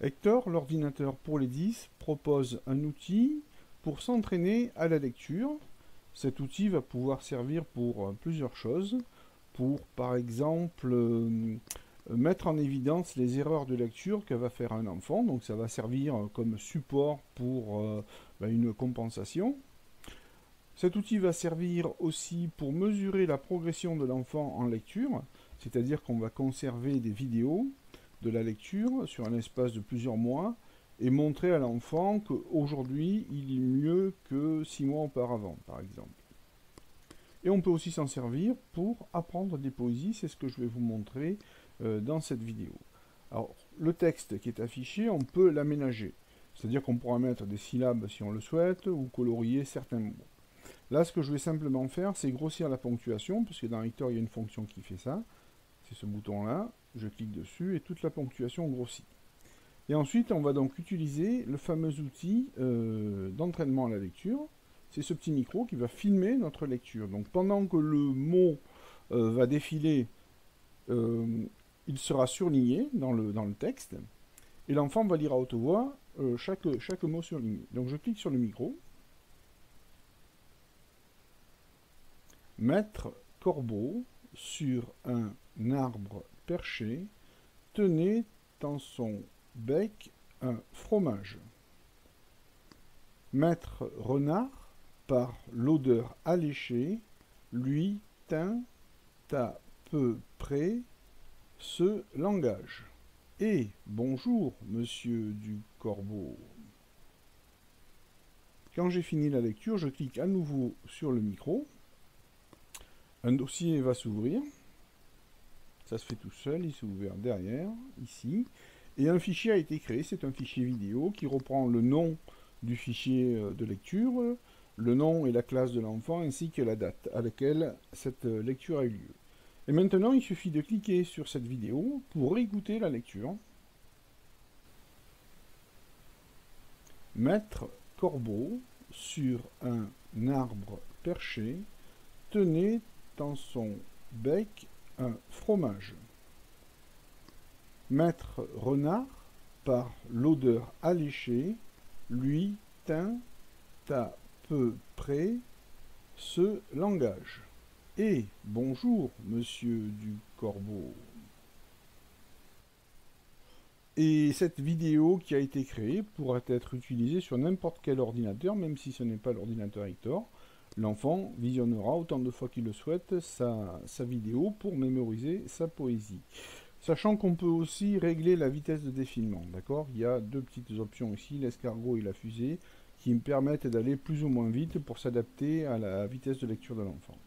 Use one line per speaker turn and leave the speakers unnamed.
Hector, l'ordinateur pour les 10, propose un outil pour s'entraîner à la lecture. Cet outil va pouvoir servir pour plusieurs choses. Pour, par exemple, mettre en évidence les erreurs de lecture que va faire un enfant. Donc ça va servir comme support pour une compensation. Cet outil va servir aussi pour mesurer la progression de l'enfant en lecture, c'est-à-dire qu'on va conserver des vidéos de la lecture sur un espace de plusieurs mois et montrer à l'enfant qu'aujourd'hui il lit mieux que 6 mois auparavant, par exemple. Et on peut aussi s'en servir pour apprendre des poésies, c'est ce que je vais vous montrer dans cette vidéo. Alors, le texte qui est affiché, on peut l'aménager, c'est-à-dire qu'on pourra mettre des syllabes si on le souhaite, ou colorier certains mots. Là, ce que je vais simplement faire, c'est grossir la ponctuation, parce que dans Hector, il y a une fonction qui fait ça. C'est ce bouton-là, je clique dessus et toute la ponctuation grossit. Et ensuite, on va donc utiliser le fameux outil d'entraînement à la lecture. C'est ce petit micro qui va filmer notre lecture. Donc pendant que le mot va défiler, il sera surligné dans le texte, et l'enfant va lire à haute voix chaque mot surligné. Donc je clique sur le micro. Maître Corbeau, sur un arbre perché, tenait dans son bec un fromage. Maître Renard, par l'odeur alléchée, lui tint à peu près ce langage. Et bonjour, monsieur du Corbeau. Quand j'ai fini la lecture, je clique à nouveau sur le micro. Un dossier va s'ouvrir. Ça se fait tout seul, il s'est ouvert derrière, ici. Et un fichier a été créé, c'est un fichier vidéo qui reprend le nom du fichier de lecture, le nom et la classe de l'enfant, ainsi que la date à laquelle cette lecture a eu lieu. Et maintenant, il suffit de cliquer sur cette vidéo pour écouter la lecture. Maître Corbeau, sur un arbre perché, tenait dans son bec un fromage. Maître Renard, par l'odeur alléchée, lui tint à peu près ce langage. Et bonjour, monsieur du Corbeau. Et cette vidéo qui a été créée pourra être utilisée sur n'importe quel ordinateur, même si ce n'est pas l'ordinateur Hector. L'enfant visionnera autant de fois qu'il le souhaite sa vidéo pour mémoriser sa poésie. Sachant qu'on peut aussi régler la vitesse de défilement, d'accord? Il y a deux petites options ici, l'escargot et la fusée, qui me permettent d'aller plus ou moins vite pour s'adapter à la vitesse de lecture de l'enfant.